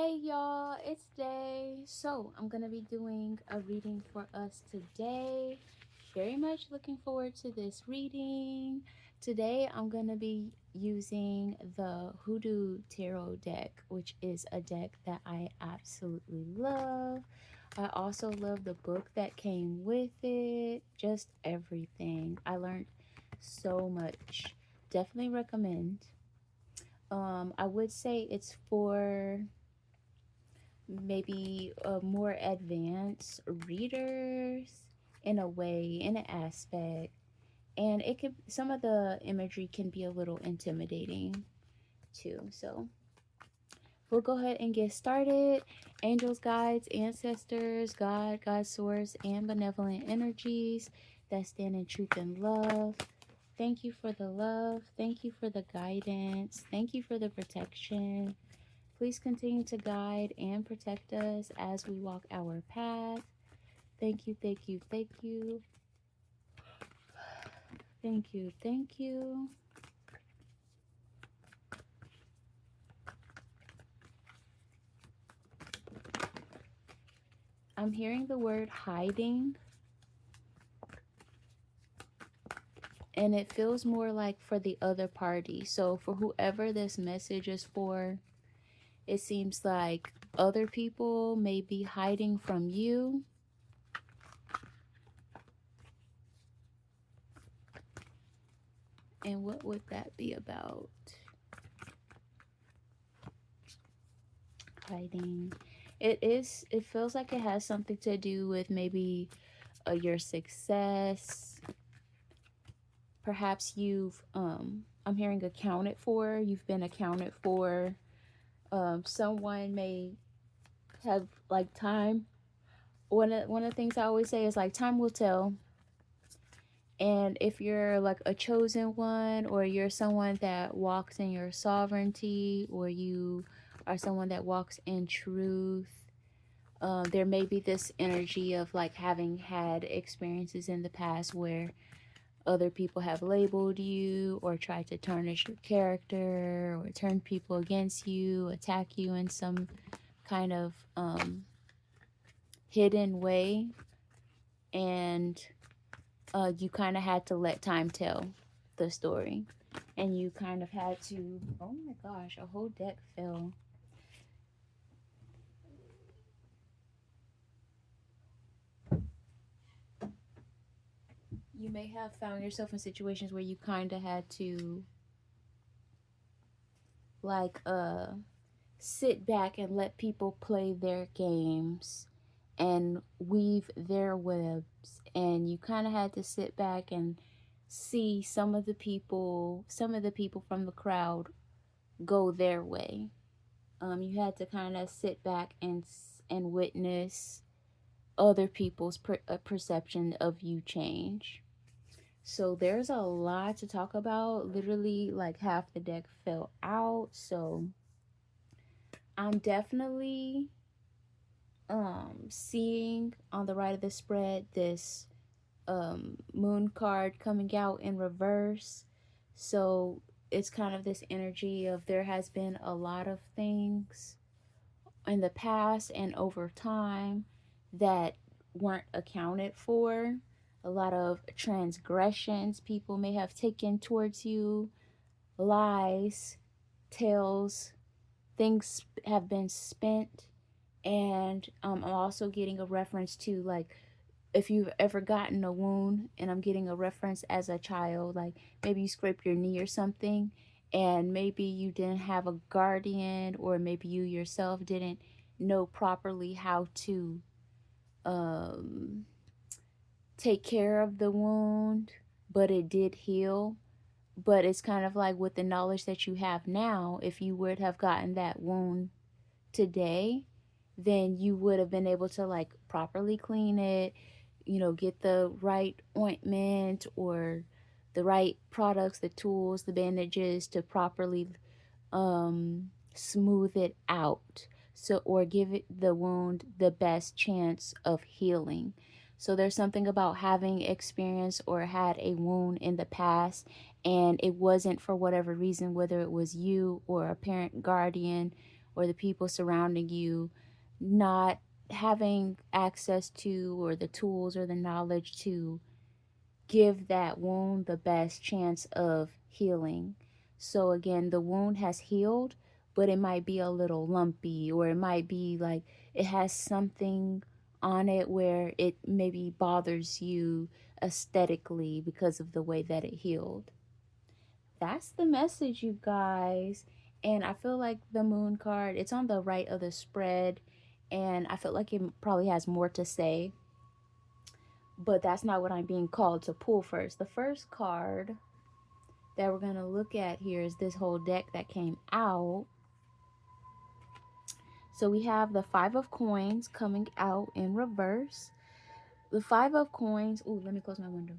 Hey y'all, it's Day. So, I'm going to be doing a reading for us today. Very much looking forward to this reading. Today, I'm going to be using the Hoodoo Tarot deck, which is a deck that I absolutely love. I also love the book that came with it, just everything. I learned so much. Definitely recommend. I would say it's for maybe more advanced readers in a way, in an aspect. And it could, some of the imagery can be a little intimidating too. So we'll go ahead and get started. Angels, guides, ancestors, God, God's source, and benevolent energies that stand in truth and love. Thank you for the love. Thank you for the guidance. Thank you for the protection. Please continue to guide and protect us as we walk our path. Thank you, thank you, thank you. Thank you, thank you. I'm hearing the word hiding, and it feels more like for the other party. So for whoever this message is for, it seems like other people may be hiding from you. And what would that be about? Hiding. It feels like it has something to do with maybe your success. Perhaps you've I'm hearing accounted for. You've been accounted for. Someone may have like time. One of the things I always say is like time will tell. And if you're like a chosen one, or you're someone that walks in your sovereignty, or you are someone that walks in truth, there may be this energy of like having had experiences in the past where other people have labeled you or tried to tarnish your character or turn people against you, attack you in some kind of hidden way. And you kind of had to let time tell the story. And you kind of had to, oh my gosh, a whole deck fell. You may have found yourself in situations where you kind of had to like sit back and let people play their games and weave their webs, and you kind of had to sit back and see some of the people from the crowd go their way. You had to kind of sit back and witness other people's perception of you change. So there's a lot to talk about. Literally, like half the deck fell out. So I'm definitely seeing on the right of the spread this moon card coming out in reverse. So it's kind of this energy of there has been a lot of things in the past and over time that weren't accounted for. A lot of transgressions people may have taken towards you, lies, tales, things have been spent. And I'm also getting a reference to like if you've ever gotten a wound, and I'm getting a reference as a child, like maybe you scraped your knee or something, and maybe you didn't have a guardian, or maybe you yourself didn't know properly how to um, take care of the wound, but it did heal. But it's kind of like with the knowledge that you have now, if you would have gotten that wound today, then you would have been able to like properly clean it, get the right ointment or the right products, the tools, the bandages to properly smooth it out. So, or give it the wound the best chance of healing. So there's something about having experience or had a wound in the past, and it wasn't for whatever reason, whether it was you or a parent, guardian, or the people surrounding you not having access to, or the tools or the knowledge to give that wound the best chance of healing. So again, the wound has healed, but it might be a little lumpy, or it might be like it has something on it where it maybe bothers you aesthetically because of the way that it healed. That's the message, you guys. And I feel like the moon card, it's on the right of the spread, and I feel like it probably has more to say, but that's not what I'm being called to pull first. The first card that we're going to look at here is this whole deck that came out. So we have the Five of Coins coming out in reverse. The Five of Coins, ooh, let me close my window.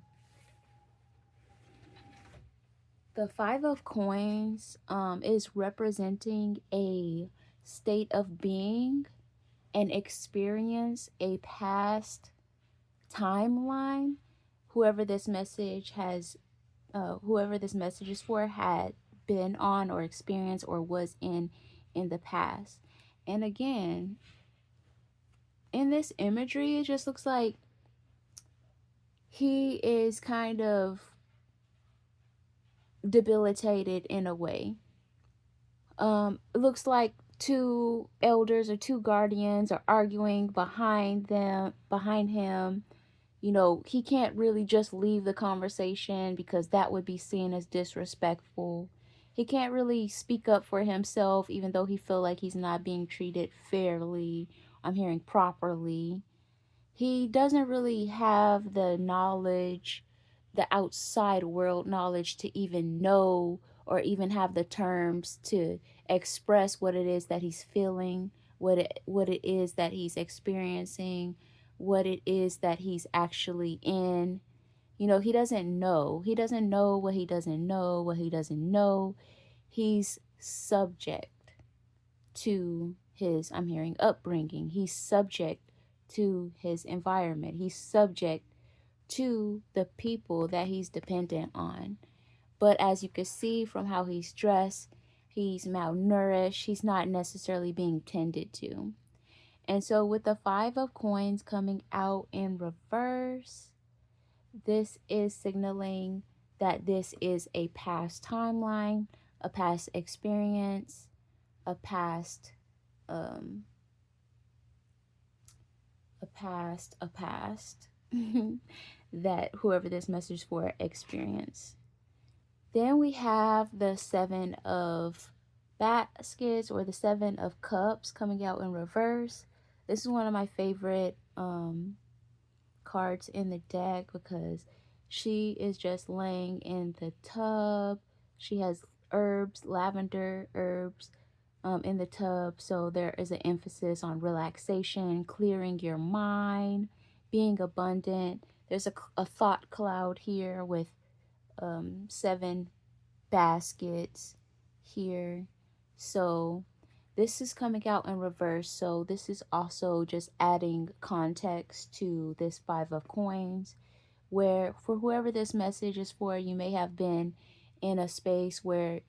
The Five of Coins is representing a state of being, an experience, a past timeline. Whoever this message has whoever this message is for had been on or experienced or was in the past. And again, in this imagery, it just looks like he is kind of debilitated in a way. It looks like two elders or two guardians are arguing behind him. You know, he can't really just leave the conversation because that would be seen as disrespectful. He can't really speak up for himself even though he feel like he's not being treated fairly. I'm hearing properly. He doesn't really have the knowledge, the outside world knowledge to even know or even have the terms to express what it is that he's feeling, what it is that he's experiencing, what it is that he's actually in. You know, he doesn't know. He doesn't know what he doesn't know, what he doesn't know. He's subject to his, I'm hearing, upbringing. He's subject to his environment. He's subject to the people that he's dependent on. But as you can see from how he's dressed, he's malnourished. He's not necessarily being tended to. And so with the Five of Coins coming out in reverse, this is signaling that this is a past timeline, a past experience, a past um a past that whoever this message for experienced. Then we have the Seven of Baskets, or the Seven of Cups, coming out in reverse. This is one of my favorite cards in the deck because she is just laying in the tub. She has herbs, lavender herbs, in the tub. So there is an emphasis on relaxation, clearing your mind, being abundant. There's a thought cloud here with 7 baskets here. So this is coming out in reverse. So this is also just adding context to this Five of Coins, where for whoever this message is for, you may have been in a space where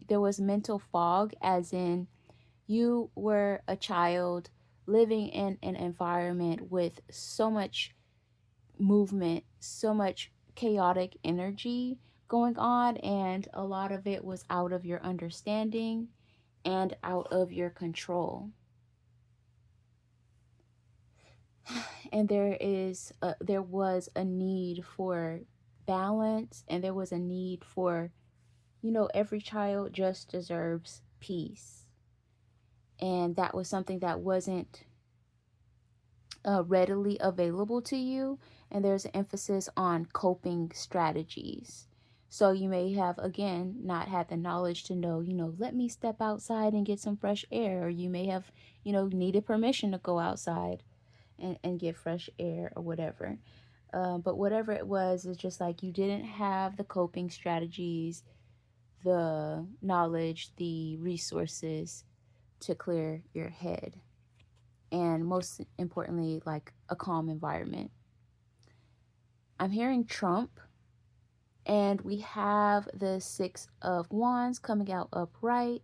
there was mental fog, as in you were a child living in an environment with so much movement, so much chaotic energy going on, and a lot of it was out of your understanding and out of your control. And there was a need for balance, and there was a need for, every child just deserves peace. And that was something that wasn't readily available to you. And there's an emphasis on coping strategies. So you may have, again, not had the knowledge to know, let me step outside and get some fresh air. Or you may have, needed permission to go outside and get fresh air or whatever. But whatever it was, it's just like you didn't have the coping strategies, the knowledge, the resources to clear your head. And most importantly, like a calm environment. I'm hearing Trump, and we have the Six of Wands coming out upright.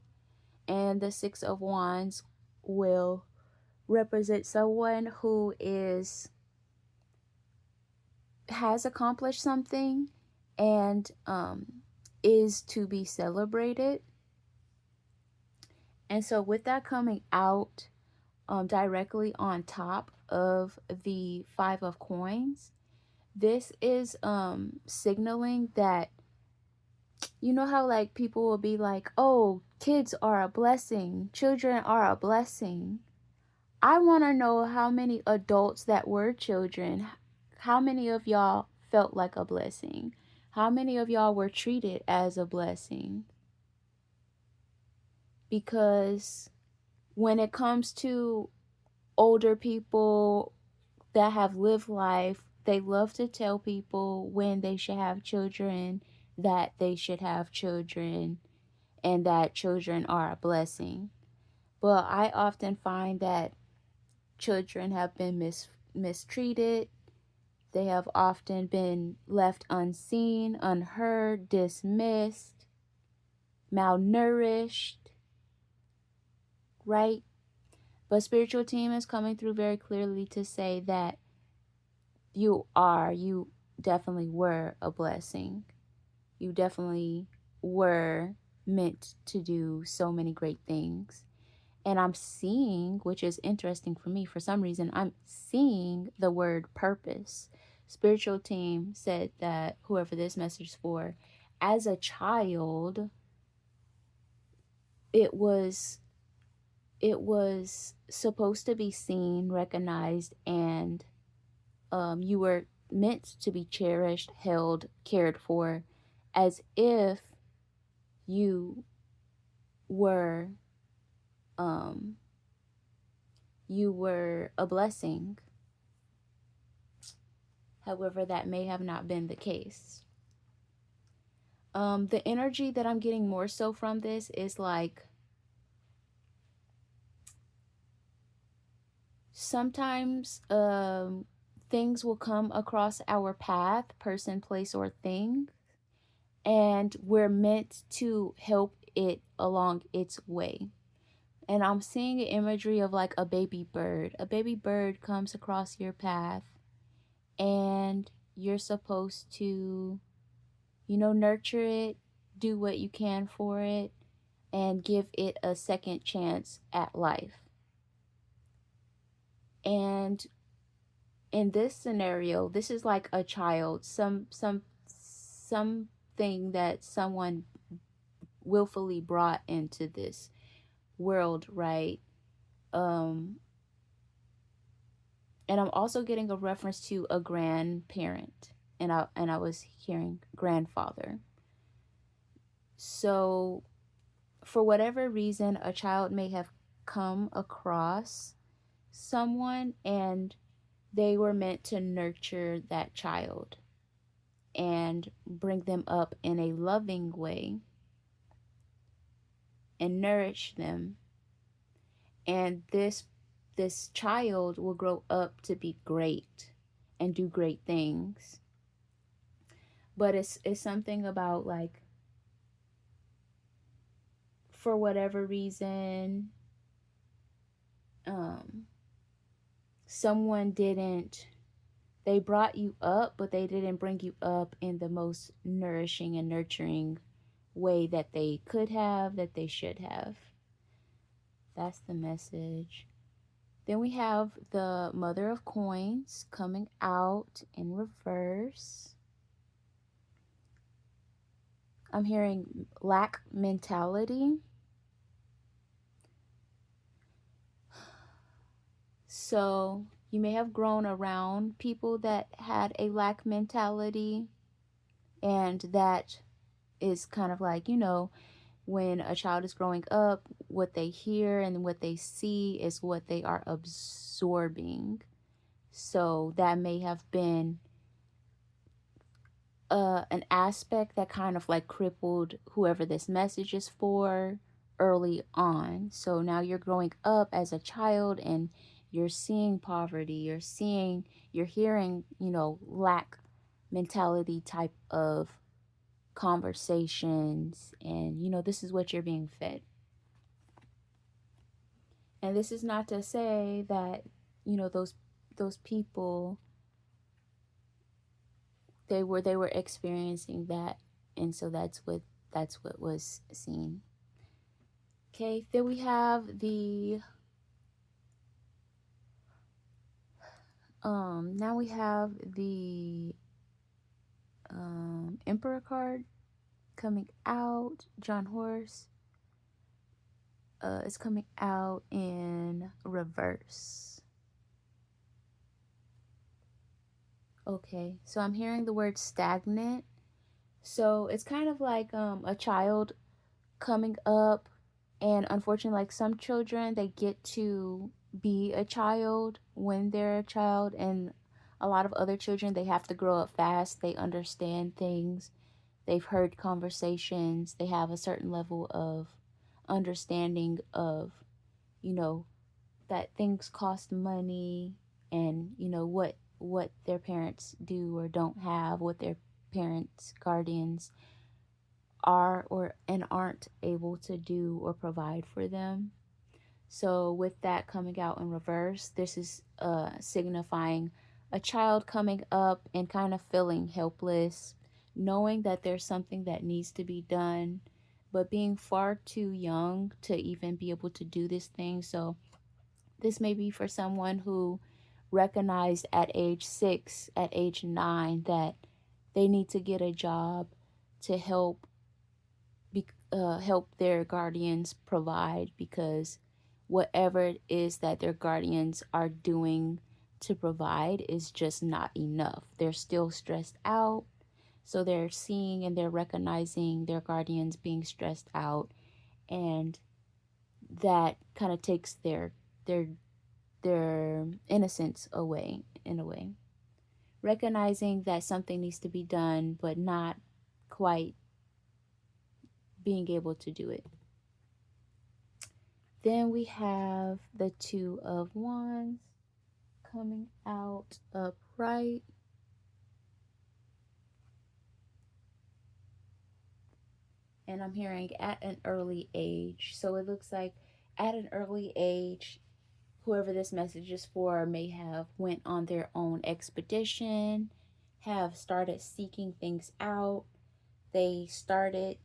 And the Six of Wands will represent someone who has accomplished something and is to be celebrated. And so with that coming out directly on top of the Five of Coins, this is signaling that, you know how like people will be like, oh, kids are a blessing, children are a blessing. I want to know how many adults that were children, how many of y'all felt like a blessing? How many of y'all were treated as a blessing? Because when it comes to older people that have lived life, they love to tell people when they should have children, that they should have children, and that children are a blessing. But I often find that children have been mistreated. They have often been left unseen, unheard, dismissed, malnourished, right? But spiritual team is coming through very clearly to say that you definitely were a blessing. You definitely were meant to do so many great things. And I'm seeing, which is interesting for me, for some reason, I'm seeing the word purpose. Spiritual team said that whoever this message is for, as a child, it was supposed to be seen, recognized, and you were meant to be cherished, held, cared for, as if you were um, you were a blessing. However, that may have not been the case. The energy that I'm getting more so from this is like sometimes things will come across our path, person, place, or thing, and we're meant to help it along its way. And I'm seeing an imagery of like a baby bird. A baby bird comes across your path, and you're supposed to, nurture it, do what you can for it, and give it a second chance at life. And in this scenario, this is like a child, something that someone willfully brought into this world, right? Um and I'm also getting a reference to a grandparent, and I was hearing grandfather. So for whatever reason, a child may have come across someone and they were meant to nurture that child and bring them up in a loving way and nourish them. And this child will grow up to be great and do great things. But it's something about like, for whatever reason, um someone didn't they brought you up, but they didn't bring you up in the most nourishing and nurturing way that they could have, that they should have. That's the message. Then we have the Mother of Coins coming out in reverse. I'm hearing lack mentality. So you may have grown around people that had a lack mentality, and that is kind of like, when a child is growing up, what they hear and what they see is what they are absorbing. So that may have been an aspect that kind of like crippled whoever this message is for early on. So now you're growing up as a child and you're seeing poverty, you're hearing, lack mentality type of conversations, and this is what you're being fed. And this is not to say that, you know, those people, they were experiencing that, and so that's what was seen. Okay, then we have the now we have the Emperor card coming out. John Horse is coming out in reverse. Okay, so I'm hearing the word stagnant. So it's kind of like a child coming up, and unfortunately, like some children, they get to be a child when they're a child, and a lot of other children, they have to grow up fast. They understand things, they've heard conversations, they have a certain level of understanding of, you know, that things cost money, and you know what their parents do or don't have, what their parents, guardians are or and aren't able to do or provide for them. So with that coming out in reverse, this is signifying a child coming up and kind of feeling helpless, knowing that there's something that needs to be done, but being far too young to even be able to do this thing. So this may be for someone who recognized at age 6, at age 9, that they need to get a job to help their guardians provide, because whatever it is that their guardians are doing to provide is just not enough. They're still stressed out. So they're seeing and they're recognizing their guardians being stressed out, and that kind of takes their their innocence away in a way. Recognizing that something needs to be done, but not quite being able to do it. Then we have the Two of Wands coming out upright. And I'm hearing at an early age. So it looks like at an early age, whoever this message is for may have went on their own expedition, have started seeking things out. They started,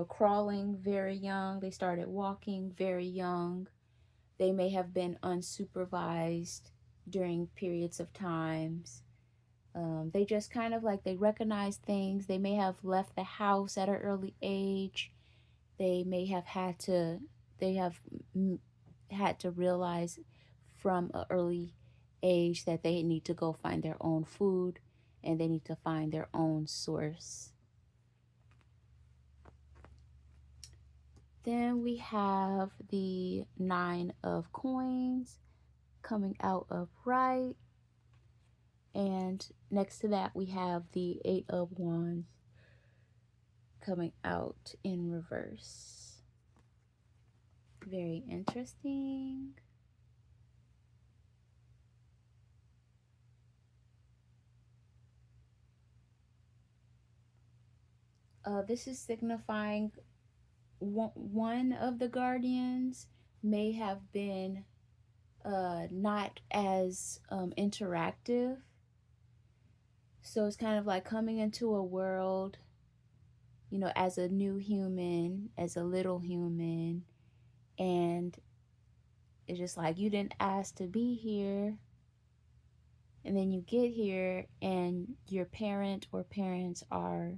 crawling very young. They started walking very young. They may have been unsupervised during periods of times. They just kind of like they recognize things. They may have left the house at an early age. They may have had to. They have had to realize from an early age that they need to go find their own food, and they need to find their own source. Then we have the Nine of Coins coming out upright. And next to that, we have the Eight of Wands coming out in reverse. Very interesting. This is signifying one of the guardians may have been not as interactive. So it's kind of like coming into a world, as a new human, as a little human, and it's just like you didn't ask to be here. And then you get here, and your parent or parents are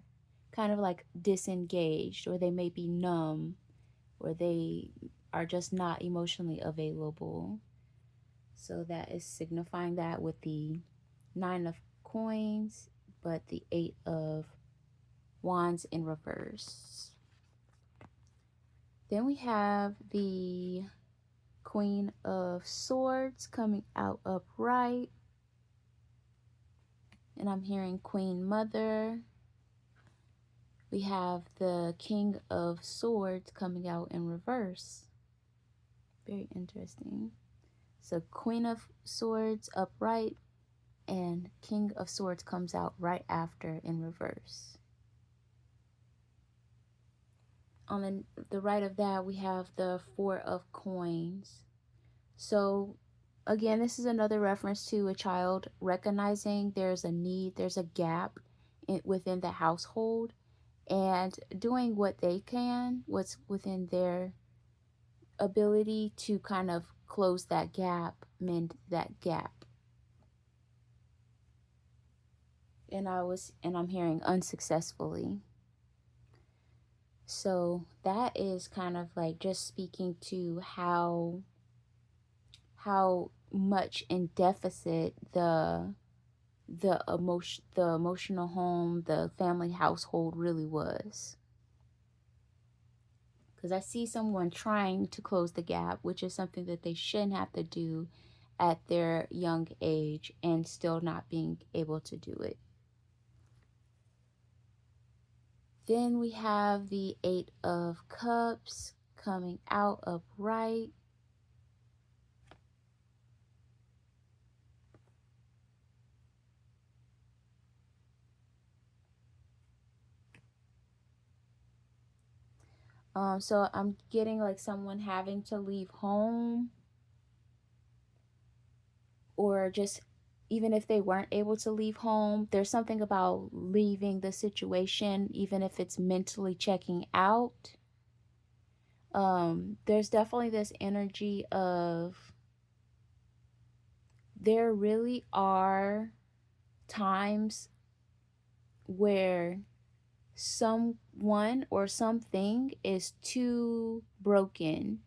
kind of like disengaged, or they may be numb, or they are just not emotionally available. So that is signifying that with the Nine of Coins, but the Eight of Wands in reverse. Then we have the Queen of Swords coming out upright. And I'm hearing Queen Mother. We have the King of Swords coming out in reverse. Very interesting. So Queen of Swords upright, and King of Swords comes out right after in reverse. On the right of that, we have the Four of Coins. So, again, this is another reference to a child recognizing there's a need, there's a gap within the household, and doing what they can, what's within their ability to kind of close that gap, mend that gap. And I'm hearing unsuccessfully. So that is kind of like just speaking to how much in deficit the emotional home, the family household really was. Because I see someone trying to close the gap, which is something that they shouldn't have to do at their young age, and still not being able to do it. Then we have the Eight of Cups coming out upright. So I'm getting like someone having to leave home, or just even if they weren't able to leave home, there's something about leaving the situation, even if it's mentally checking out. There's definitely this energy of there really are times where someone or something is too broken.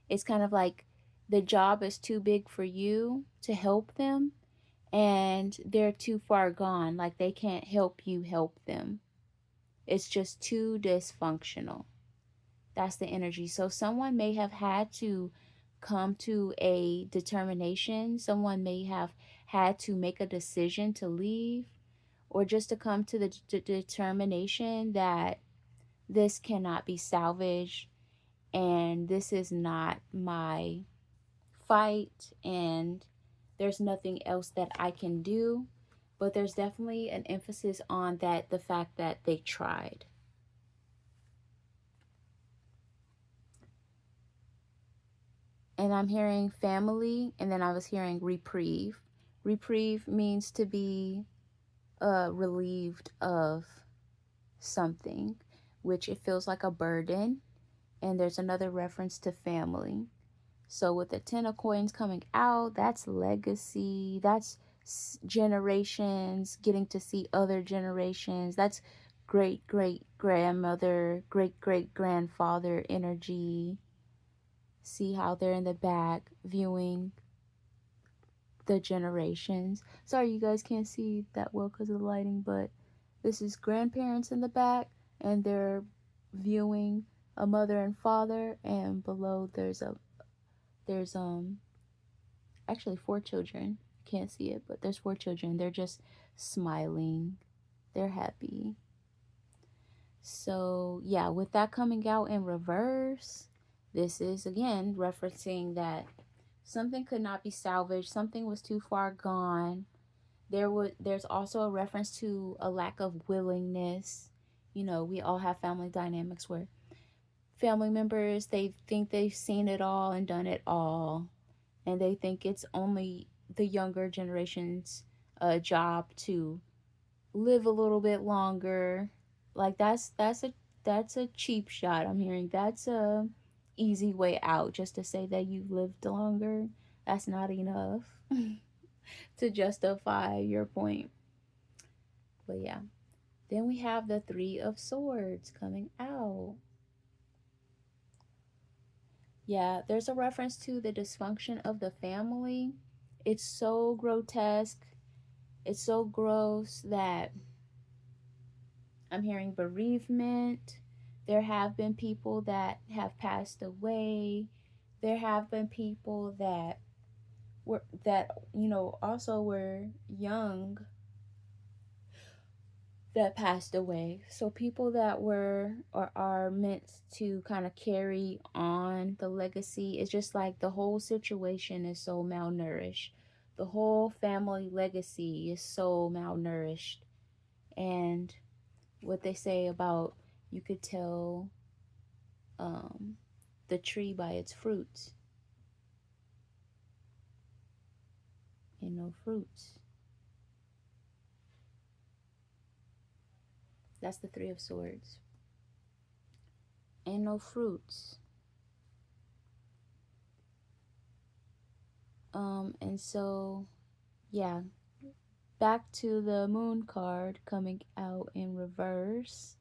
It's kind of like the job is too big for you to help them, and they're too far gone. Like they can't help you help them. It's just too dysfunctional. That's the energy. So someone may have had to come to a determination. Someone may have had to make a decision to leave, or just to come to the determination that this cannot be salvaged, and this is not my fight, and there's nothing else that I can do. But there's definitely an emphasis on that, the fact that they tried. And I'm hearing family, and then I was hearing reprieve. Reprieve means to be relieved of something, which it feels like a burden. And there's another reference to family. So with the 10 of coins coming out, that's legacy, that's generations, getting to see other generations. That's great great grandmother, great great grandfather energy. See how they're in the back viewing the generations. Sorry you guys can't see that well because of the lighting, but this is grandparents in the back, and they're viewing a mother and father, and below there's actually four children. Can't see it, but there's four children. They're just smiling. They're happy. So, yeah, with that coming out in reverse, this is again referencing that something could not be salvaged, something was too far gone. There's also a reference to a lack of willingness. You know, we all have family dynamics where family members, they think they've seen it all and done it all, and they think it's only the younger generation's job to live a little bit longer. Like that's a cheap shot. I'm hearing that's a easy way out, just to say that you've lived longer. That's not enough to justify your point. But yeah, then we have the Three of Swords coming out. Yeah, there's a reference to the dysfunction of the family. It's so grotesque. It's so gross that I'm hearing bereavement. There have been people that have passed away. There have been people that also were young that passed away. So people that were or are meant to kind of carry on the legacy, it's just like the whole situation is so malnourished. The whole family legacy is so malnourished. And what they say about, you could tell um, the tree by its fruits. Ain't no fruits. That's the Three of Swords. Ain't no fruits. And so, yeah, back to the Moon card coming out in reverse.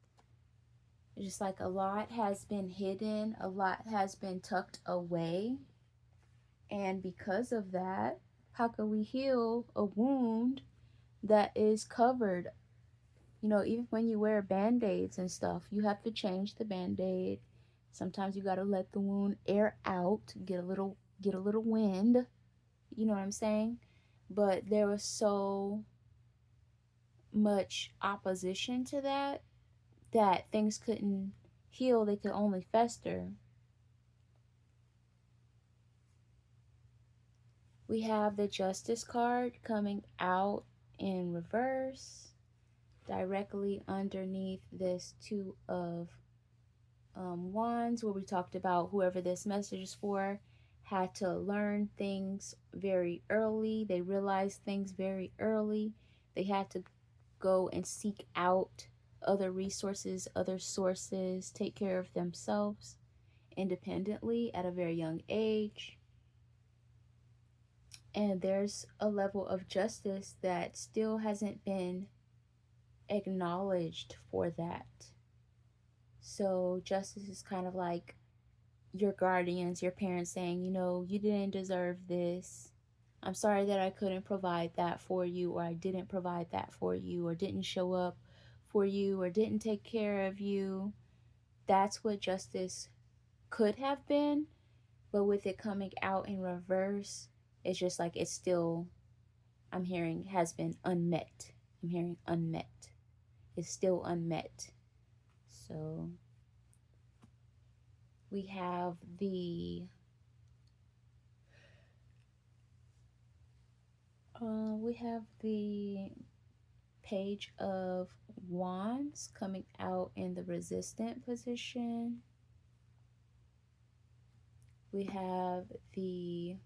Just like a lot has been hidden, a lot has been tucked away. And because of that, how can we heal a wound that is covered? You know, even when you wear band-aids and stuff, you have to change the band-aid. Sometimes you got to let the wound air out, get a little wind. You know what I'm saying? But there was so much opposition to that things couldn't heal, they could only fester. We have the Justice card coming out in reverse directly underneath this Two of Wands, where we talked about whoever this message is for had to learn things very early. They realized things very early. They had to go and seek out other resources, other sources, take care of themselves independently at a very young age. And there's a level of justice that still hasn't been acknowledged for that. So, justice is kind of like your guardians, your parents saying, you know, you didn't deserve this. I'm sorry that I couldn't provide that for you, or I didn't provide that for you, or didn't show up for you, or didn't take care of you. That's what justice could have been, but with it coming out in reverse, it's just like it's still, I'm hearing, has been unmet. I'm hearing unmet. It's still unmet. So we have the Page of Wands coming out in the resistant position. We have the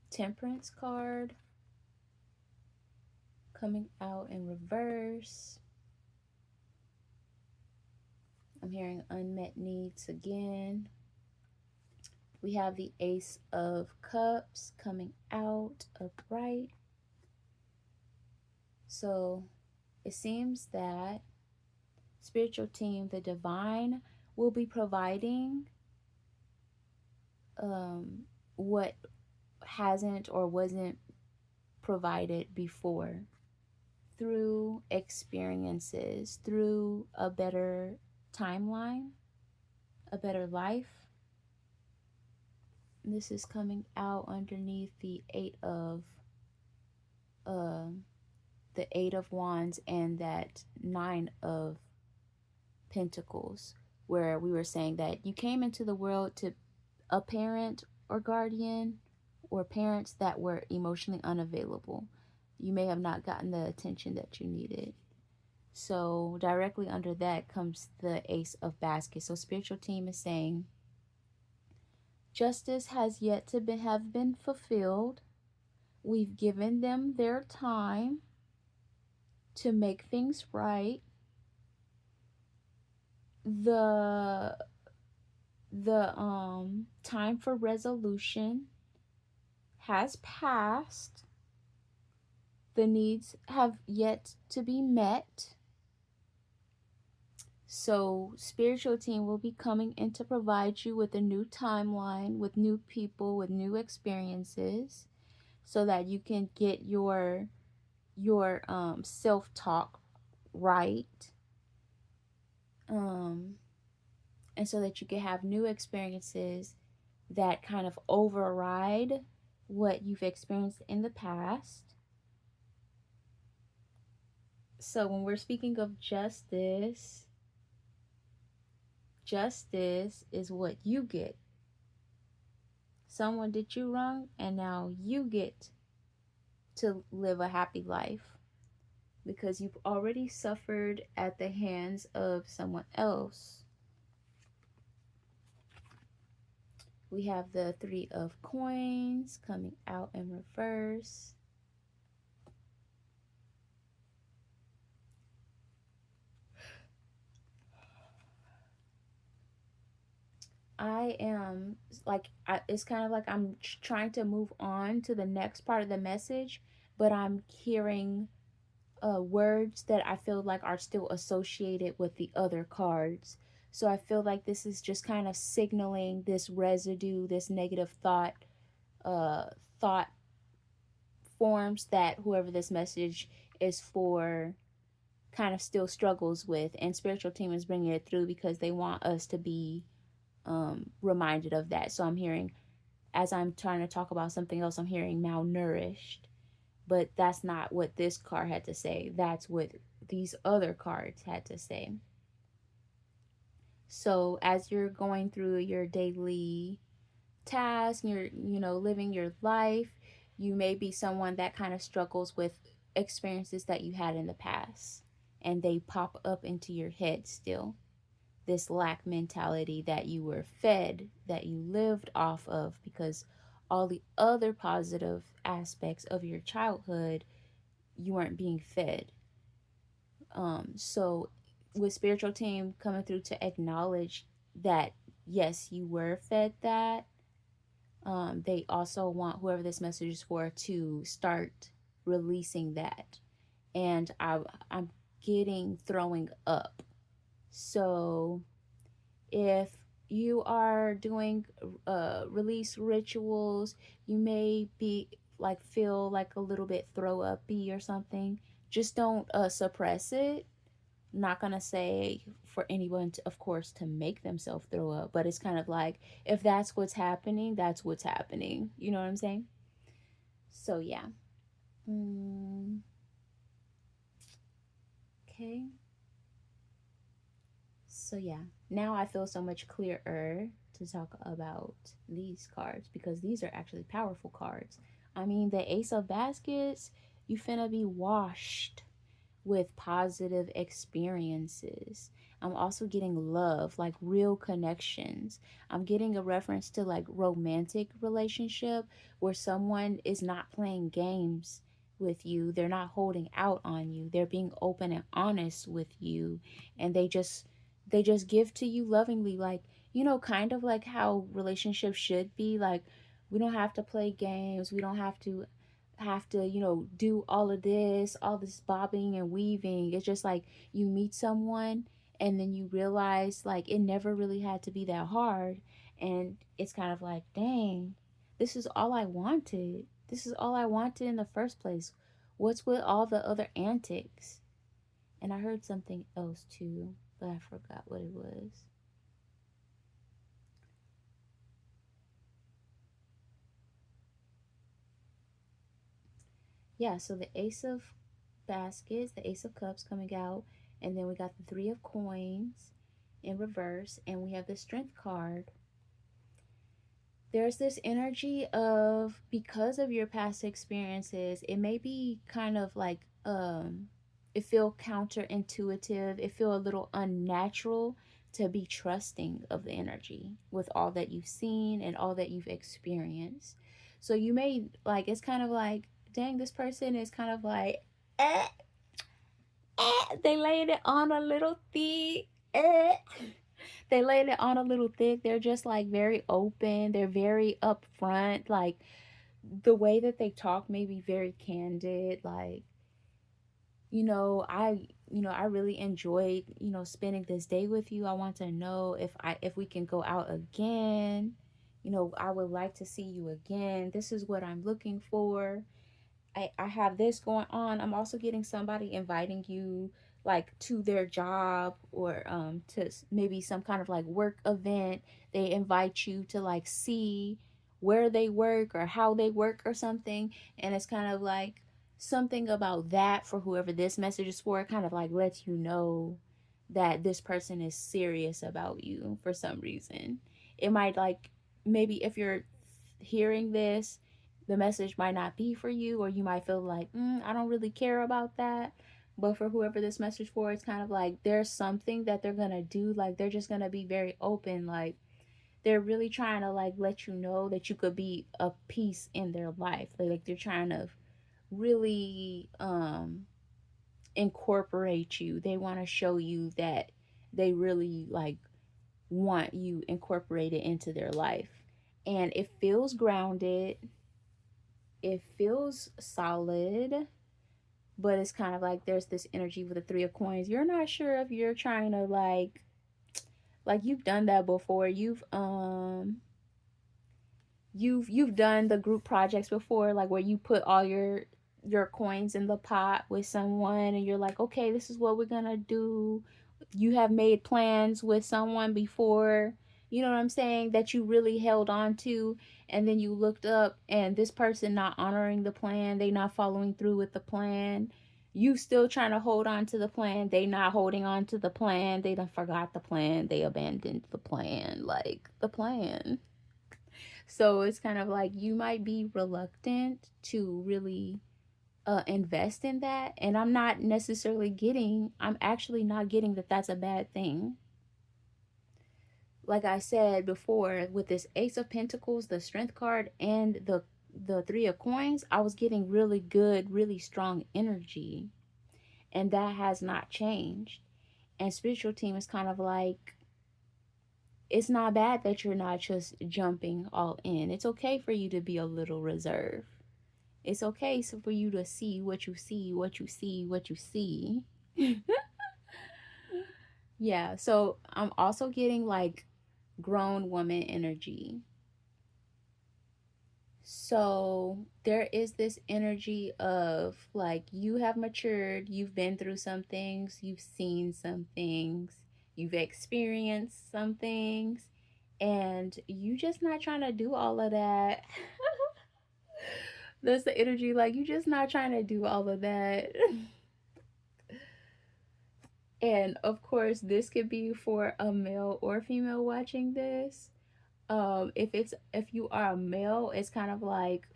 Temperance card coming out in reverse. I'm hearing unmet needs again. We have the Ace of Cups coming out upright. So it seems that spiritual team, the divine, will be providing what hasn't or wasn't provided before through experiences, through a better timeline, a better life. This is coming out underneath the Eight of Wands and that Nine of Pentacles, where we were saying that you came into the world to a parent or guardian or parents that were emotionally unavailable. You may have not gotten the attention that you needed. So directly under that comes the Ace of Baskets. So spiritual team is saying justice has yet to have been fulfilled. We've given them their time to make things right. The time for resolution has passed. The needs have yet to be met. So spiritual team will be coming in to provide you with a new timeline, with new people, with new experiences, so that you can get your self-talk right, and so that you can have new experiences that kind of override what you've experienced in the past. So when we're speaking of justice, justice is what you get. Someone did you wrong, and now you get to live a happy life because you've already suffered at the hands of someone else. We have the Three of Coins coming out in reverse. I am like, it's kind of like I'm trying to move on to the next part of the message, but I'm hearing words that I feel like are still associated with the other cards. So I feel like this is just kind of signaling this residue, this negative uh, thought forms that whoever this message is for kind of still struggles with, and spiritual team is bringing it through because they want us to be reminded of that. So I'm hearing, as I'm trying to talk about something else, I'm hearing malnourished, but that's not what this card had to say. That's what these other cards had to say. So as you're going through your daily tasks, you're, living your life, you may be someone that kind of struggles with experiences that you had in the past, and they pop up into your head still. This lack mentality that you were fed, that you lived off of, because all the other positive aspects of your childhood you weren't being fed. So with spiritual team coming through to acknowledge that yes, you were fed that. They also want whoever this message is for to start releasing that, and I'm getting throwing up. So if you are doing release rituals, you may be like feel like a little bit throw uppy or something. Just don't suppress it. Not gonna say for anyone to, of course, to make themselves throw up, but it's kind of like if that's what's happening, that's what's happening. You know what I'm saying? So yeah. Mm, okay. So yeah, now I feel so much clearer to talk about these cards because these are actually powerful cards. I mean, the Ace of Baskets, you finna be washed with positive experiences. I'm also getting love, like real connections. I'm getting a reference to like romantic relationship where someone is not playing games with you. They're not holding out on you. They're being open and honest with you, and they just give to you lovingly, like, kind of like how relationships should be. Like, we don't have to play games. We don't have to do all this bobbing and weaving. It's just like you meet someone and then you realize like it never really had to be that hard, and it's kind of like, dang, this is all I wanted. This is all I wanted in the first place. What's with all the other antics? And I heard something else too, but I forgot what it was. Yeah, so the Ace of Baskets, the Ace of Cups coming out, and then we got the Three of Coins in reverse, and we have the Strength card. There's this energy of, because of your past experiences, it may be kind of like it feel counterintuitive, it feel a little unnatural to be trusting of the energy with all that you've seen and all that you've experienced. So you may like, it's kind of like, dang, this person is kind of like, eh, they laying it on a little thick. Eh. They laying it on a little thick. They're just like very open. They're very upfront. Like the way that they talk may be very candid. Like, I really enjoyed, spending this day with you. I want to know if we can go out again. I would like to see you again. This is what I'm looking for. I have this going on. I'm also getting somebody inviting you like to their job, or to maybe some kind of like work event. They invite you to like see where they work or how they work or something, and it's kind of like something about that for whoever this message is for. It kind of like lets you know that this person is serious about you for some reason. It might like, maybe if you're hearing this, the message might not be for you, or you might feel like, I don't really care about that. But for whoever this message for, it's kind of like there's something that they're gonna do. Like they're just gonna be very open. Like they're really trying to like let you know that you could be a piece in their life. Like they're trying to really incorporate you. They want to show you that they really like want you incorporated into their life. And it feels grounded, it feels solid, but it's kind of like there's this energy with the three of coins. You're not sure if you're trying to like you've done that before. You've done the group projects before, like where you put all your coins in the pot with someone and you're like, okay, this is what we're gonna do. You have made plans with someone before, you know what I'm saying, that you really held on to, and then you looked up and this person not honoring the plan, they not following through with the plan. You still trying to hold on to the plan, they not holding on to the plan, they done forgot the plan, they abandoned the plan, like the plan. So it's kind of like you might be reluctant to really invest in that. And I'm actually not getting that that's a bad thing. Like I said before, with this Ace of Pentacles, the Strength card, and the Three of Coins, I was getting really good, really strong energy. And that has not changed. And spiritual team is kind of like, it's not bad that you're not just jumping all in. It's okay for you to be a little reserved. It's okay for you to see what you see, what you see, what you see. Yeah, so I'm also getting like grown woman energy. So there is this energy of like you have matured, you've been through some things, you've seen some things, you've experienced some things, and you just not trying to do all of that. That's the energy, like you just not trying to do all of that. And of course, this could be for a male or female watching this. If you are a male, it's kind of like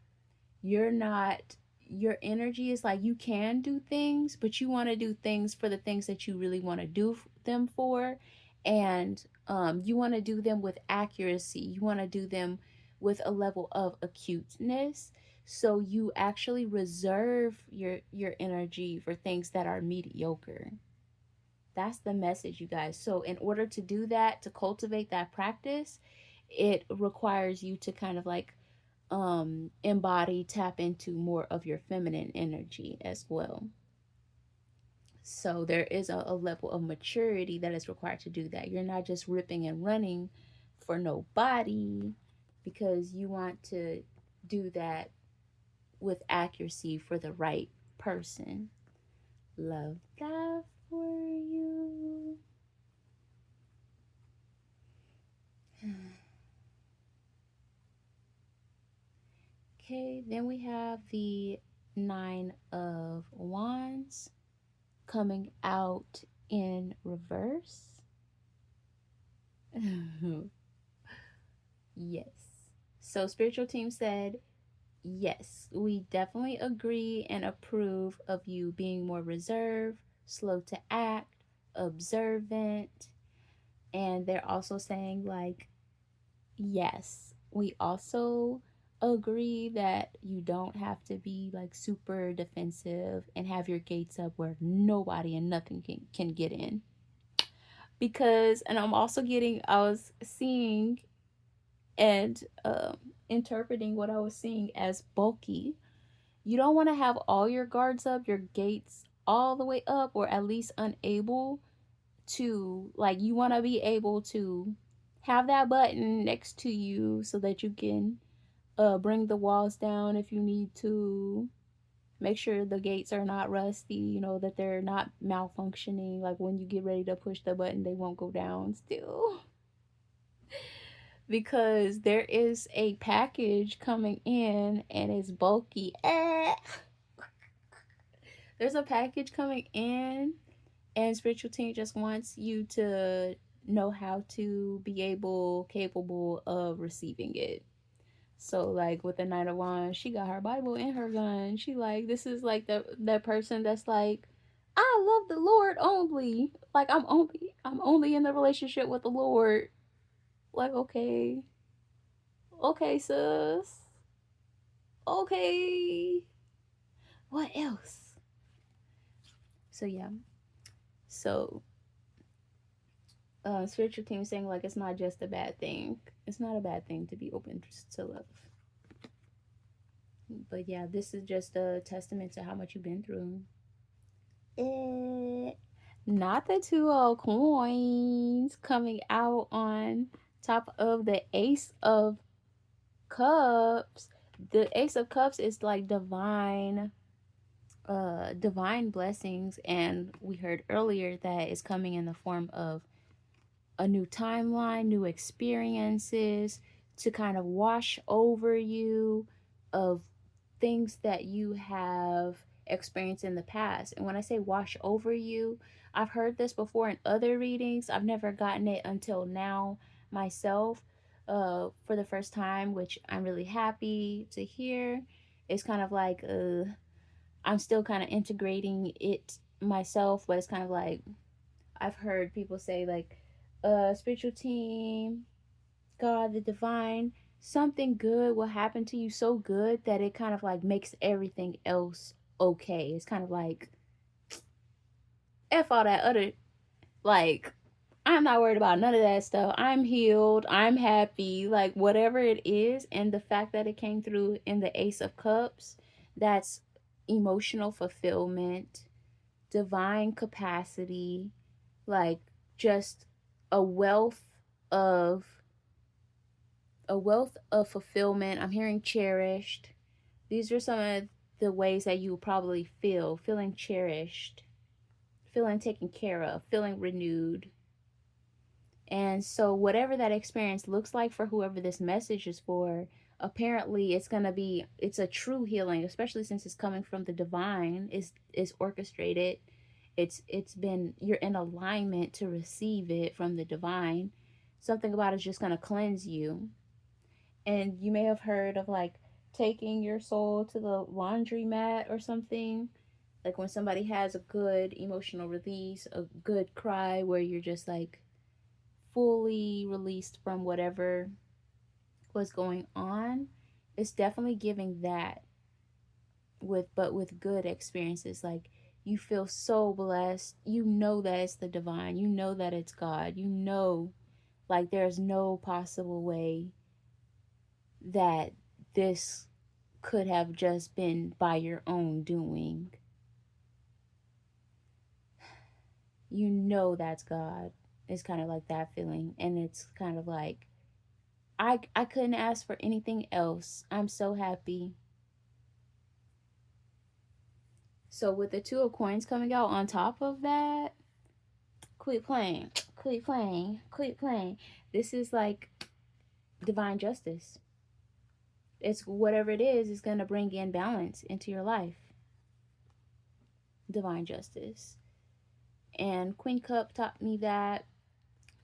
you're not, your energy is like you can do things, but you want to do things for the things that you really want to do them for. And you want to do them with accuracy. You want to do them with a level of acuteness. So you actually reserve your energy for things that are mediocre. That's the message, you guys. So, in order to do that, to cultivate that practice, it requires you to kind of like embody, tap into more of your feminine energy as well. So, there is a level of maturity that is required to do that. You're not just ripping and running for nobody because you want to do that with accuracy for the right person. Love that for you. Okay, then we have the Nine of Wands coming out in reverse. Yes. So, spiritual team said, yes, we definitely agree and approve of you being more reserved, slow to act, observant. And they're also saying, like, yes, we also agree that you don't have to be like super defensive and have your gates up where nobody and nothing can get in. Because, and I'm also getting, I was seeing and interpreting what I was seeing as bulky. You don't want to have all your guards up, your gates all the way up, or at least unable to, like, you want to be able to have that button next to you so that you can bring the walls down if you need to. Make sure the gates are not rusty, you know, that they're not malfunctioning. Like when you get ready to push the button, they won't go down still. Because there is a package coming in and it's bulky. There's a package coming in, and spiritual team just wants you to know how to be capable of receiving it. So like with the Knight of Wands, she got her Bible and her gun. She like, this is like that person that's like, I love the Lord only. Like I'm only in the relationship with the Lord. Like, okay. Okay, sis. Okay. What else? So yeah. So Spiritual team saying like it's not just a bad thing. It's not a bad thing to be open to love. But yeah, this is just a testament to how much you've been through. Eh, not the two old coins coming out on top of the Ace of Cups. The Ace of Cups is like divine blessings, and we heard earlier that it's coming in the form of a new timeline, new experiences to kind of wash over you of things that you have experienced in the past. And when I say wash over you, I've heard this before in other readings. I've never gotten it until now myself, for the first time, which I'm really happy to hear. It's kind of like I'm still kind of integrating it myself, but it's kind of like I've heard people say like spiritual team, God, the divine, something good will happen to you so good that it kind of like makes everything else okay. It's kind of like F all that other, like, I'm not worried about none of that stuff. I'm healed. I'm happy. Like, whatever it is. And the fact that it came through in the Ace of Cups, that's emotional fulfillment, divine capacity, like just a wealth of fulfillment. I'm hearing cherished. These are some of the ways that you will probably feel feeling cherished, feeling taken care of, feeling renewed. And so, whatever that experience looks like for whoever this message is for, apparently it's going to be, it's a true healing, especially since it's coming from the divine, is orchestrated. It's been, you're in alignment to receive it from the divine. Something about it's just going to cleanse you. And you may have heard of like taking your soul to the laundromat or something. Like when somebody has a good emotional release, a good cry where you're just like fully released from whatever was going on. It's definitely giving that, with good experiences. Like you feel so blessed. You know that it's the divine. You know that it's God. You know, like there's no possible way that this could have just been by your own doing. You know that's God. It's kind of like that feeling. And it's kind of like I couldn't ask for anything else. I'm so happy. So with the two of coins coming out on top of that, quit playing. Quit playing. Quit playing. This is like divine justice. It's whatever it is going to bring in balance into your life. Divine justice. And Queen Cup taught me that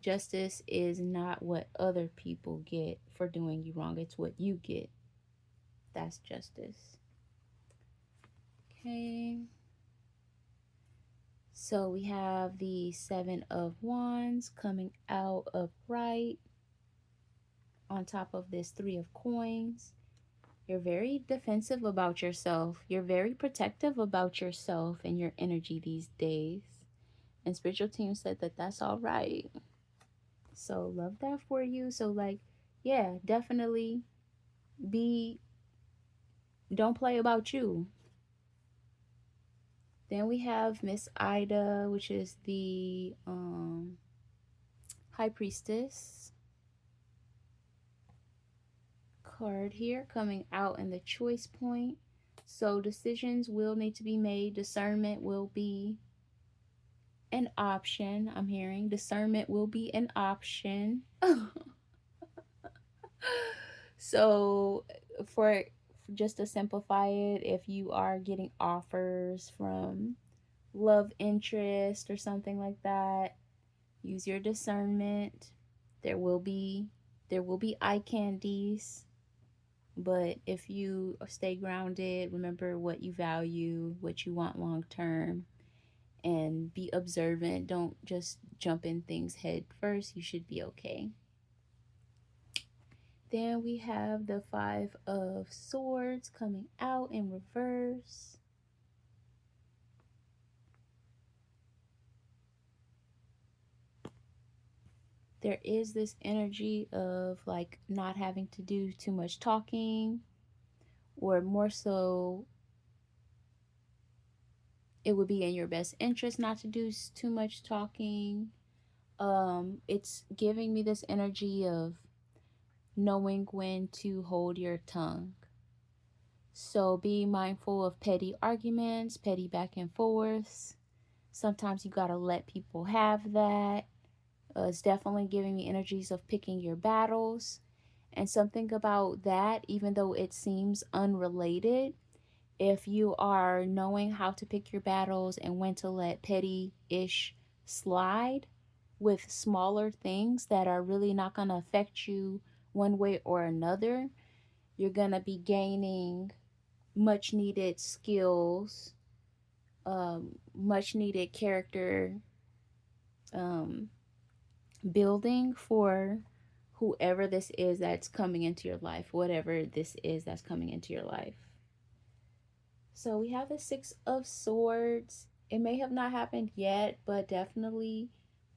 justice is not what other people get for doing you wrong, it's what you get. That's justice. Okay. So we have the Seven of Wands coming out of right on top of this Three of Coins. You're very defensive about yourself. You're very protective about yourself and your energy these days. And spiritual team said that that's all right. So love that for you. So like, yeah, definitely be, don't play about you. Then we have Miss Ida, which is the High Priestess card here, coming out in the choice point. So decisions will need to be made. Discernment will be an option. I'm hearing discernment will be an option. So for just to simplify it, if you are getting offers from love interest or something like that, use your discernment. There will be eye candies, but if you stay grounded, remember what you value, what you want long term, and be observant. Don't just jump in things head first. You should be okay. Then we have the Five of Swords coming out in reverse. there is this energy of like not having to do too much talking, or more so, it would be in your best interest not to do too much talking. It's giving me this energy of knowing when to hold your tongue. So be mindful of petty arguments, petty back and forths. Sometimes you gotta let people have that. It's definitely giving me energies of picking your battles. And something about that, even though it seems unrelated, if you are knowing how to pick your battles and when to let petty ish slide with smaller things that are really not going to affect you one way or another, you're going to be gaining much needed skills, much needed character um, building for whoever this is that's coming into your life, whatever this is that's coming into your life. So we have the Six of Swords. It may have not happened yet, but definitely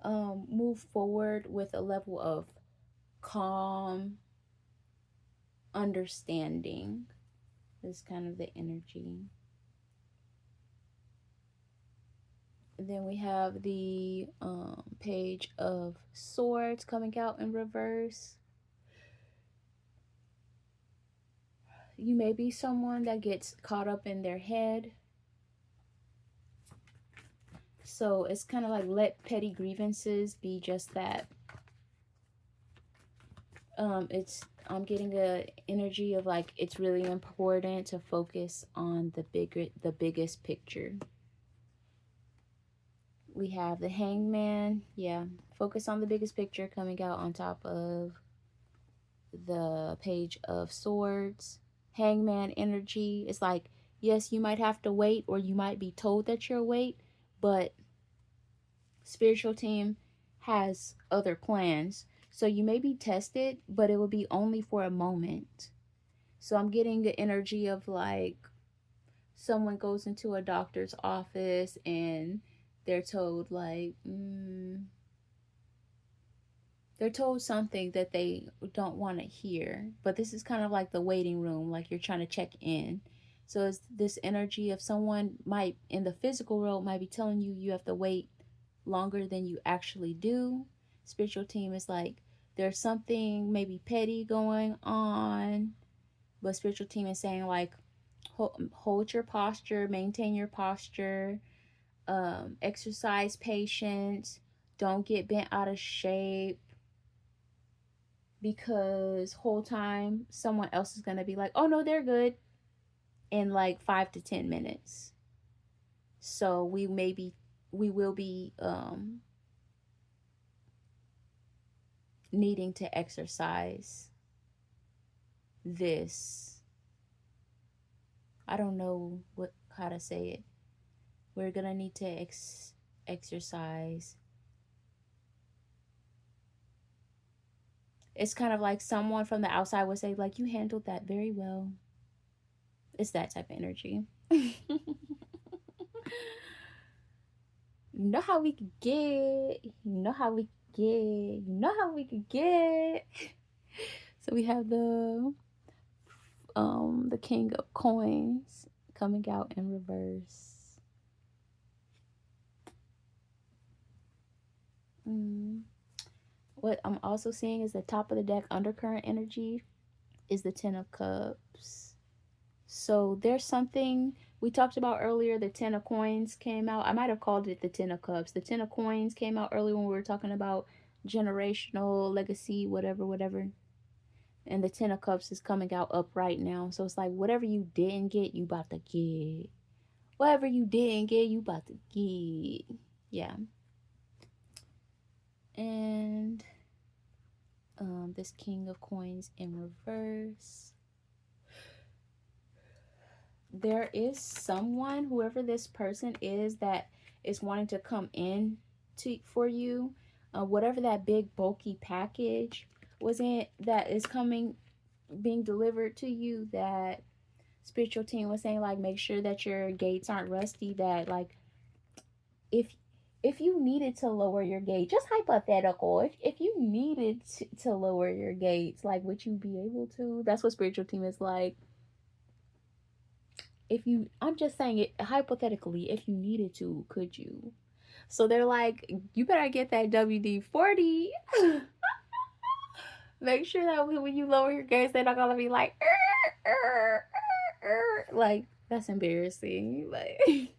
move forward with a level of calm understanding. Is kind of the energy. And then we have the Page of Swords coming out in reverse. You may be someone that gets caught up in their head. So it's kind of like let petty grievances be just that. I'm getting a energy of like it's really important to focus on the biggest picture. We have the Hangman. Yeah, focus on the biggest picture coming out on top of the Page of Swords. Hangman energy. It's like, yes, you might have to wait, or you might be told that you'll wait, but spiritual team has other plans. So you may be tested, but it will be only for a moment. So I'm getting the energy of like someone goes into a doctor's office and they're told like they're told something that they don't want to hear, but this is kind of like the waiting room, like you're trying to check in. So it's this energy of someone might in the physical world might be telling you you have to wait longer than you actually do. Spiritual team is like there's something maybe petty going on, but spiritual team is saying like hold your posture, maintain your posture, exercise patience, don't get bent out of shape, because whole time someone else is going to be like, oh no, they're good in like 5 to 10 minutes. So we will be needing to exercise this. I don't know how to say it. We're gonna need to exercise. It's kind of like someone from the outside would say, like, you handled that very well. It's that type of energy. You know how we could get. You know how we could get. You know how we could get. So we have the King of Coins coming out in reverse. What I'm also seeing is the top of the deck undercurrent energy is the Ten of Cups. So there's something we talked about earlier. The Ten of Coins came out. I might have called it the Ten of Cups. The Ten of Coins came out earlier when we were talking about generational legacy, whatever, whatever. And the Ten of Cups is coming out up right now. So it's like whatever you didn't get, you about to get. Whatever you didn't get, you about to get. Yeah. And this King of Coins in reverse. There is someone, whoever this person is, that is wanting to come in for you. Whatever that big bulky package was in that is being delivered to you, that spiritual team was saying like make sure that your gates aren't rusty, that like if if you needed to lower your gauge, just hypothetical, if you needed to lower your gauge, like, would you be able to? That's what spiritual team is like. If you, I'm just saying it hypothetically, if you needed to, could you? So they're like, you better get that WD-40. Make sure that when you lower your gauge, they're not gonna be like, like, that's embarrassing. Like,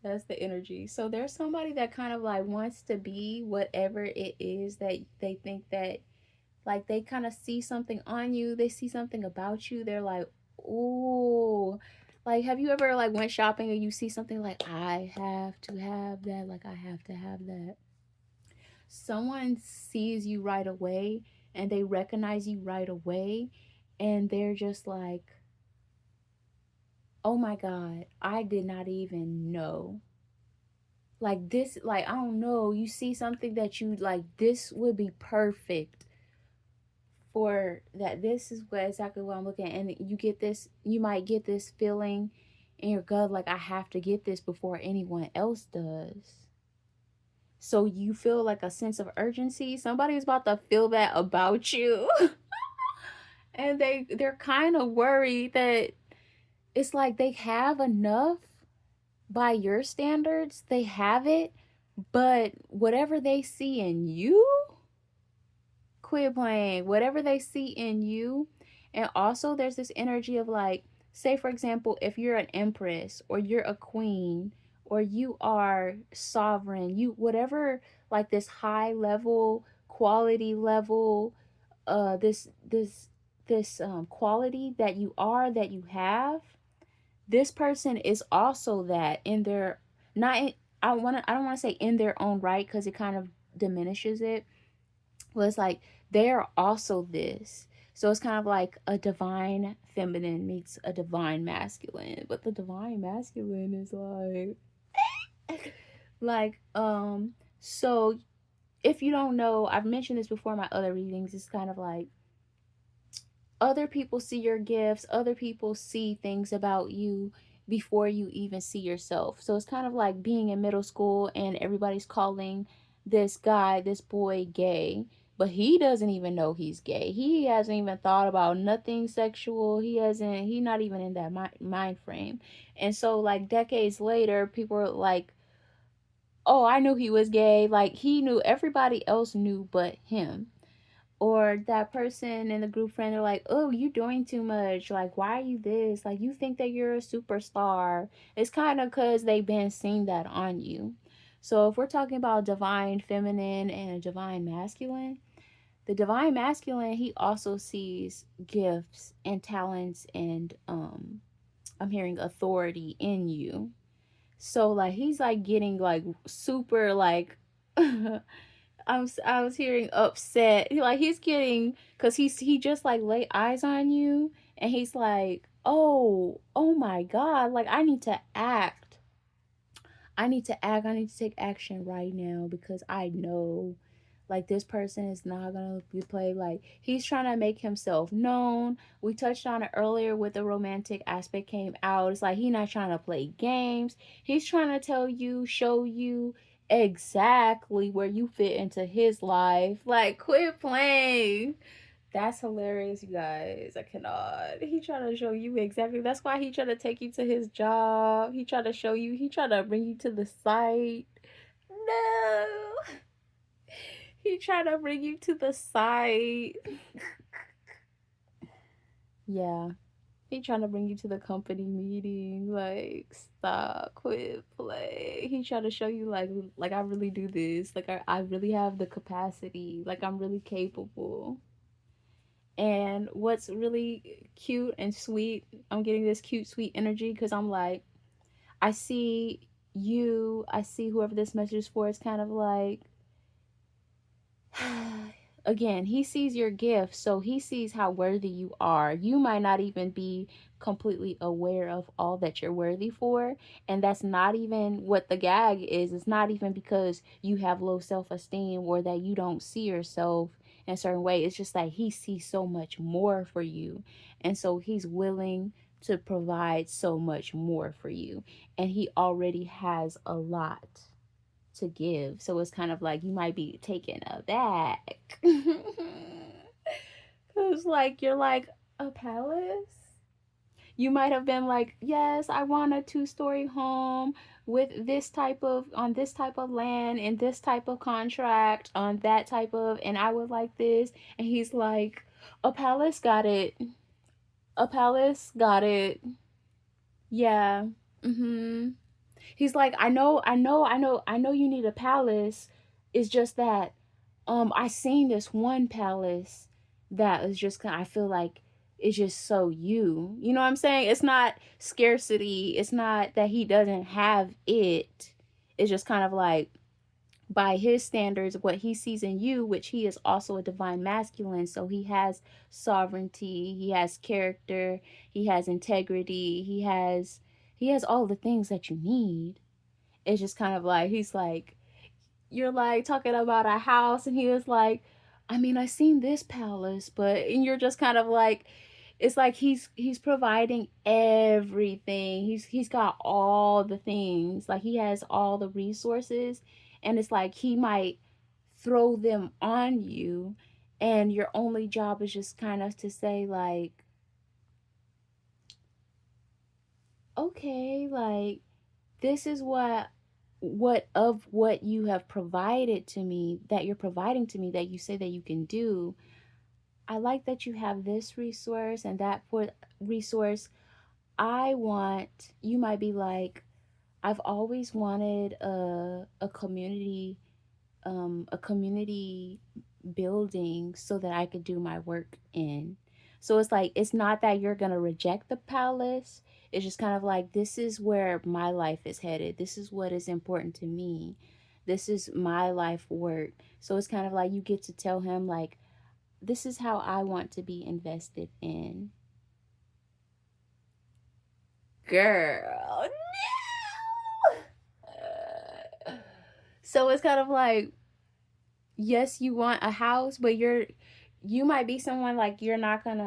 that's the energy. So there's somebody that kind of like wants to be whatever it is that they think that, like, they kind of see something on you, they see something about you, they're like, ooh. Like, have you ever like went shopping and you see something like, I have to have that, like, I have to have that. Someone sees you right away and they recognize you right away, and they're just like, oh my god, I did not even know. Like, this, like, I don't know, you see something that you like, this would be perfect for that, this is what exactly what I'm looking at, and you get this, you might get this feeling in your gut like, I have to get this before anyone else does. So you feel like a sense of urgency. Somebody's about to feel that about you. And they're kind of worried that it's like they have enough by your standards. They have it, but whatever they see in you, quit playing. Whatever they see in you. And also there's this energy of like, say for example, if you're an empress or you're a queen or you are sovereign, you whatever, like this high level quality level, this quality that you are, that you have, this person is also that in their, not in, I don't want to say in their own right because it kind of diminishes it. Well, it's like they are also this. So it's kind of like a divine feminine meets a divine masculine, but the divine masculine is like so if you don't know, I've mentioned this before in my other readings, it's kind of like other people see your gifts, other people see things about you before you even see yourself. So it's kind of like being in middle school and everybody's calling this guy, this boy, gay, but he doesn't even know he's gay. He hasn't even thought about nothing sexual. He not even in that mind frame. And so like decades later, people are like, "Oh, I knew he was gay." Like he knew, everybody else knew but him. Or that person in the group friend, they're like, oh, you doing too much, like, why are you this, like, you think that you're a superstar. It's kind of because they've been seeing that on you. So if we're talking about divine feminine and a divine masculine, the divine masculine, he also sees gifts and talents and I'm hearing authority in you. So like he's like getting like super like I was hearing upset. Like he's getting, cause he just like lay eyes on you, and he's like, oh my god, like I need to act. I need to act. I need to take action right now because I know like this person is not gonna be played. Like he's trying to make himself known. We touched on it earlier with the romantic aspect came out. It's like he's not trying to play games. He's trying to tell you, show you exactly where you fit into his life. Like quit playing. That's hilarious, you guys. I cannot. He trying to show you exactly. That's why he trying to take you to his job. He trying to show you. He trying to bring you to the site. No. He trying to bring you to the site. Yeah. He trying to bring you to the company meeting. Like, stop, quit, play. He trying to show you like I really do this. Like I really have the capacity. Like I'm really capable. And what's really cute and sweet, I'm getting this cute, sweet energy because I'm like, I see you, I see whoever this message is for. It's kind of like, again, he sees your gift, so he sees how worthy you are. You might not even be completely aware of all that you're worthy for, and that's not even what the gag is. It's not even because you have low self-esteem or that you don't see yourself in a certain way. It's just that he sees so much more for you, and so he's willing to provide so much more for you, and he already has a lot to give. So it's kind of like you might be taken aback. Cause like you're like, a palace? You might have been like, yes, I want a 2-story home with this type of, on this type of land and this type of contract on that type of, and I would like this. And he's like, a palace, got it. A palace, got it. Yeah. Mm-hmm. He's like, I know you need a palace. It's just that I seen this one palace that is just kind of, I feel like it's just so you. You know what I'm saying? It's not scarcity. It's not that he doesn't have it. It's just kind of like, by his standards, what he sees in you, which he is also a divine masculine, so he has sovereignty, he has character, he has integrity, he has all the things that you need. It's just kind of like, he's like, you're like talking about a house, and he was like, I mean, I seen this palace, but, and you're just kind of like, it's like he's providing everything. He's got all the things. Like he has all the resources, and it's like he might throw them on you, and your only job is just kind of to say like, okay, like, this is what you have provided to me, that you're providing to me, that you say that you can do. I like that you have this resource and that for resource. I want, you might be like, I've always wanted a community building so that I could do my work in. So it's like, it's not that you're going to reject the palace. It's just kind of like, this is where my life is headed. This is what is important to me. This is my life work. So it's kind of like you get to tell him, like, this is how I want to be invested in. Girl, no. So it's kind of like, yes, you want a house, but you might be someone like, you're not going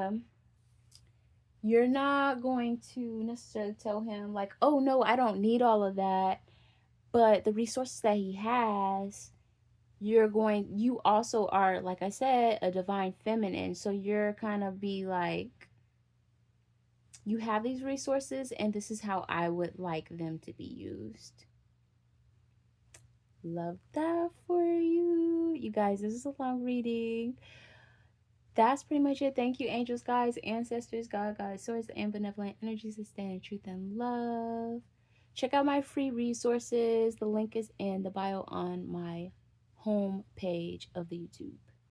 to necessarily tell him like, oh no, I don't need all of that. But the resources that he has, you also are, like I said, a divine feminine. So you're kind of be like, you have these resources, and this is how I would like them to be used. Love that for you. You guys, this is a long reading. That's pretty much it. Thank you, angels, guides, ancestors, God, God, source, and benevolent energies that stand in truth and love. Check out my free resources. The link is in the bio on my home page of the YouTube.